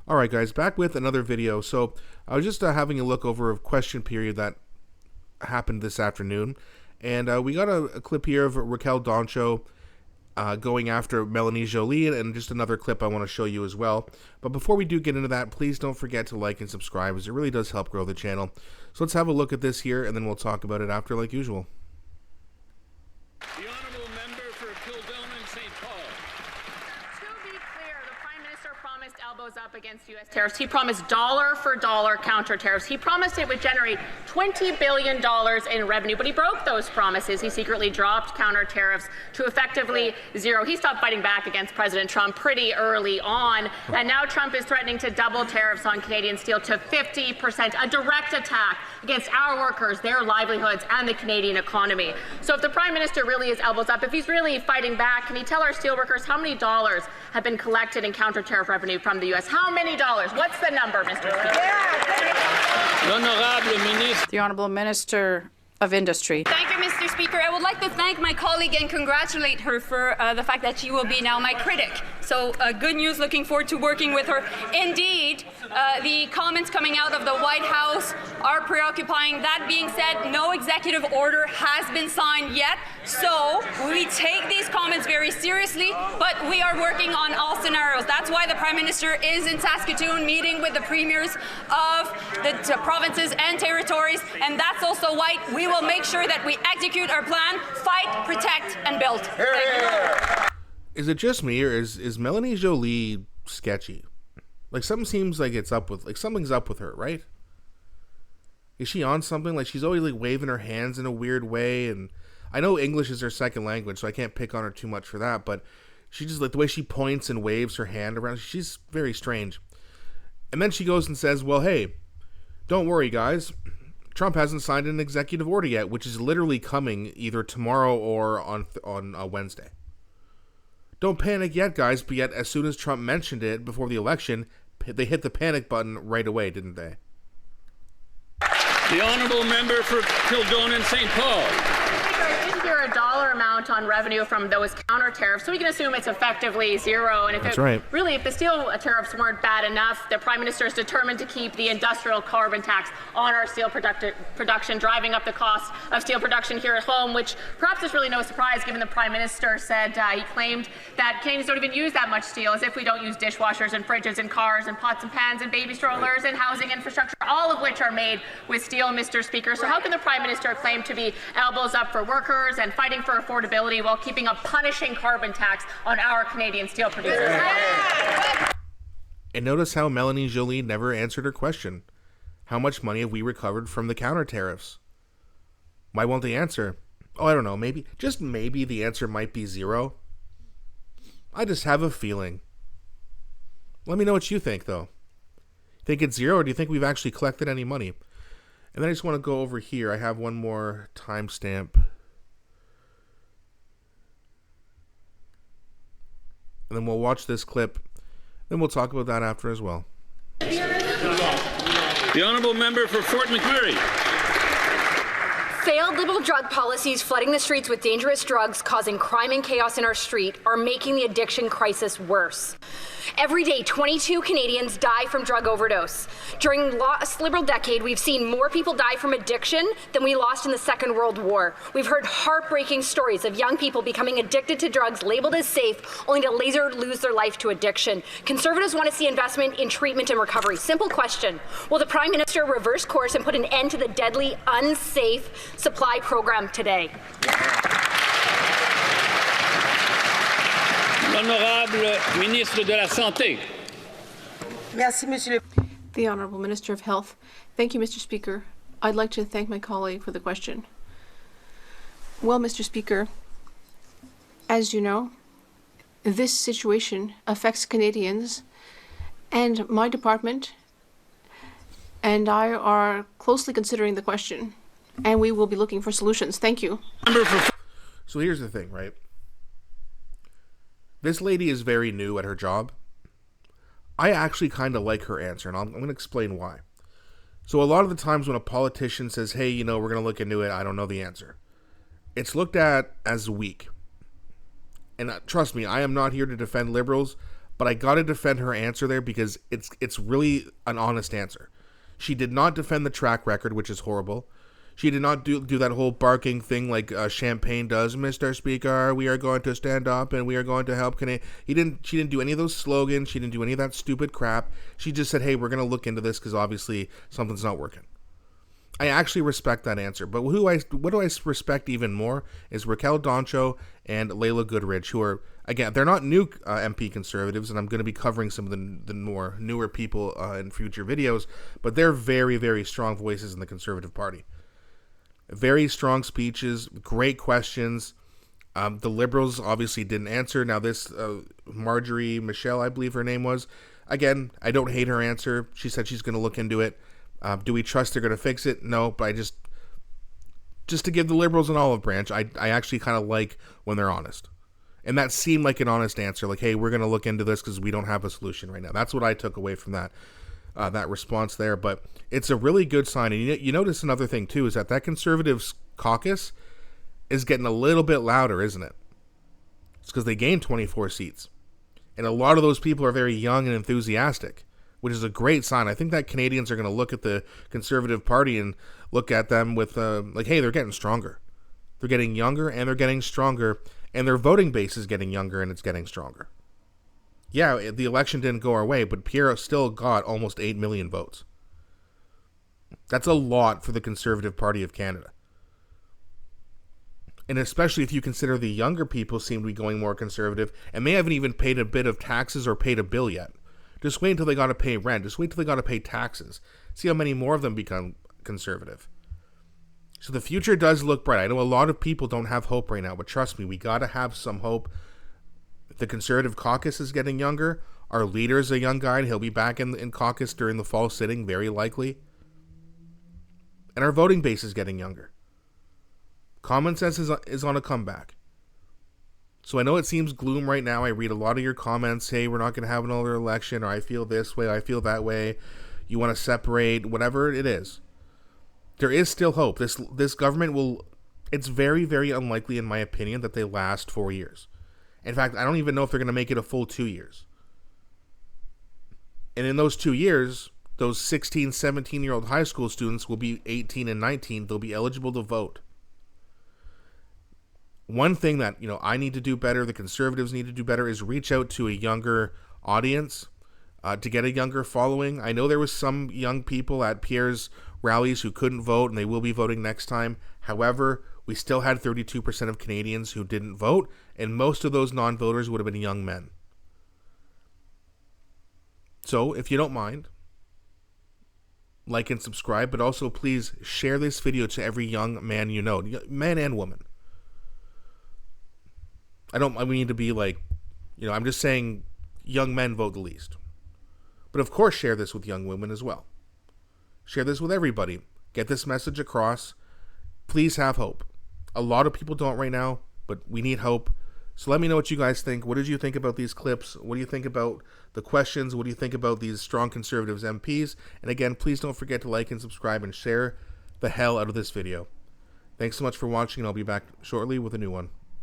Alright guys, back with another video. So I was just having a look over a question period that happened this afternoon, and we got a clip here of Raquel Doncho going after Melanie Joly, and just another clip I want to show you as well. But before we do get into that, please don't forget to like and subscribe, as it really does help grow the channel. So let's have a look at this here, and then we'll talk about it after like usual. The honourable member for Kildonan St. Paul. To be clear, the Prime Minister promised elbows up against U.S. tariffs. He promised dollar-for-dollar counter tariffs. He promised it would generate $20 billion in revenue, but he broke those promises. He secretly dropped counter tariffs to effectively zero. He stopped fighting back against President Trump pretty early on, and now Trump is threatening to double tariffs on Canadian steel to 50%, a direct attack against our workers, their livelihoods, and the Canadian economy. So if the Prime Minister really is elbows up, if he's really fighting back, can he tell our steelworkers how many dollars have been collected in counter tariff revenue from the U.S.? How many dollars? What's the number, Mr. Speaker? The Honourable Minister of Industry. Thank you, Mr. Speaker. I would like to thank my colleague and congratulate her for the fact that she will be now my critic. So good news, looking forward to working with her. Indeed, the comments coming out of the White House are preoccupying. That being said, no executive order has been signed yet. So we take these comments very seriously, but we are working on all scenarios. That's why the Prime Minister is in Saskatoon meeting with the premiers of the provinces and territories, and that's also why we will make sure that we execute our plan, fight, protect, and build. Thank you. Is it just me, or is Melanie Joly sketchy? Like, something seems like it's up with, like, something's up with her, right? Is she on something? Like, she's always, like, waving her hands in a weird way, and I know English is her second language, so I can't pick on her too much for that, but she just, like, the way she points and waves her hand around, she's very strange. And then she goes and says, well, hey, don't worry, guys. Trump hasn't signed an executive order yet, which is literally coming either tomorrow or on Wednesday. Don't panic yet, guys, but yet as soon as Trump mentioned it before the election, they hit the panic button right away, didn't they? The honourable member for Kildonan St. Paul. I did hear a dollar amount on revenue from those counter tariffs, so we can assume it's effectively zero. And if That's right. Really, if the steel tariffs weren't bad enough, the Prime Minister is determined to keep the industrial carbon tax on our steel production, driving up the cost of steel production here at home, which perhaps is really no surprise given the Prime Minister said he claimed that Canadians don't even use that much steel, as if we don't use dishwashers and fridges and cars and pots and pans and baby strollers and housing infrastructure, all of which are made with steel, Mr. Speaker. So how can the Prime Minister claim to be elbows up for workers and fighting for affordability while keeping a punishing carbon tax on our Canadian steel producers? And notice how Melanie Joly never answered her question. How much money have we recovered from the counter tariffs? Why won't they answer? Oh, I don't know. Maybe, just maybe, the answer might be zero. I just have a feeling. Let me know what you think, though. Think it's zero, or do you think we've actually collected any money? And then I just want to go over here. I have one more timestamp. And then we'll watch this clip. Then we'll talk about that after as well. The honourable member for Fort McMurray. Failed Liberal drug policies flooding the streets with dangerous drugs, causing crime and chaos in our street, are making the addiction crisis worse. Every day, 22 Canadians die from drug overdose. During the last Liberal decade, we've seen more people die from addiction than we lost in the Second World War. We've heard heartbreaking stories of young people becoming addicted to drugs labeled as safe, only to later lose their life to addiction. Conservatives want to see investment in treatment and recovery. Simple question: will the Prime Minister reverse course and put an end to the deadly, unsafe supply program today? Honorable Ministre de la Santé. Merci, Monsieur le... The Honourable Minister of Health. Thank you, Mr. Speaker. I'd like to thank my colleague for the question. Well, Mr. Speaker, as you know, this situation affects Canadians, and my department and I are closely considering the question, and we will be looking for solutions. Thank you. So here's the thing, right? This lady is very new at her job. I actually kind of like her answer, and I'm going to explain why. So a lot of the times when a politician says, hey, you know, we're going to look into it, I don't know the answer, it's looked at as weak. And trust me, I am not here to defend Liberals. But I gotta defend her answer there because it's really an honest answer. She did not defend the track record, which is horrible. She did not do that whole barking thing like Champagne does. Mr. Speaker, we are going to stand up and we are going to help Canada. She didn't do any of those slogans. She didn't do any of that stupid crap. She just said, hey, we're going to look into this because obviously something's not working. I actually respect that answer. But what do I respect even more is Raquel Doncho and Layla Goodrich, who are, again, they're not new MP Conservatives, and I'm going to be covering some of the more newer people in future videos, but they're very, very strong voices in the Conservative Party. Very strong speeches, great questions. The Liberals obviously didn't answer. Now this Marjorie Michelle, I believe her name was. Again, I don't hate her answer. She said she's going to look into it. Do we trust they're going to fix it? No, but I just to give the Liberals an olive branch, I actually kind of like when they're honest. And that seemed like an honest answer. Like, hey, we're going to look into this because we don't have a solution right now. That's what I took away from that response there. But it's a really good sign. And you notice another thing, too, is that Conservatives caucus is getting a little bit louder, isn't it? It's because they gained 24 seats. And a lot of those people are very young and enthusiastic, which is a great sign. I think that Canadians are going to look at the Conservative Party and look at them with, like, hey, they're getting stronger. They're getting younger and they're getting stronger. And their voting base is getting younger and it's getting stronger. Yeah, the election didn't go our way, but Pierre still got almost 8 million votes. That's a lot for the Conservative Party of Canada. And especially if you consider the younger people seem to be going more conservative, and they haven't even paid a bit of taxes or paid a bill yet. Just wait until they got to pay rent. Just wait until they got to pay taxes. See how many more of them become conservative. So the future does look bright. I know a lot of people don't have hope right now, but trust me, we got to have some hope. The Conservative caucus is getting younger. Our leader is a young guy, and he'll be back in caucus during the fall sitting, very likely. And our voting base is getting younger. Common sense is on a comeback. So I know it seems gloom right now. I read a lot of your comments. Hey, we're not going to have another election, or I feel this way, I feel that way. You want to separate, whatever it is. There is still hope. This government will... It's very, very unlikely, in my opinion, that they last 4 years. In fact, I don't even know if they're going to make it a full 2 years. And in those 2 years, those 16, 17-year-old high school students will be 18 and 19. They'll be eligible to vote. One thing that, I need to do better, the Conservatives need to do better, is reach out to a younger audience to get a younger following. I know there was some young people at Pierre's rallies who couldn't vote, and they will be voting next time. However, we still had 32% of Canadians who didn't vote, and most of those non-voters would have been young men. So, if you don't mind, like and subscribe, but also please share this video to every young man you know, man and woman. I mean to be like, I'm just saying young men vote the least. But of course, share this with young women as well. Share this with everybody. Get this message across. Please have hope. A lot of people don't right now, but we need hope. So let me know what you guys think. What did you think about these clips? What do you think about the questions? What do you think about these strong Conservatives MPs? And again, please don't forget to like and subscribe and share the hell out of this video. Thanks so much for watching, and I'll be back shortly with a new one.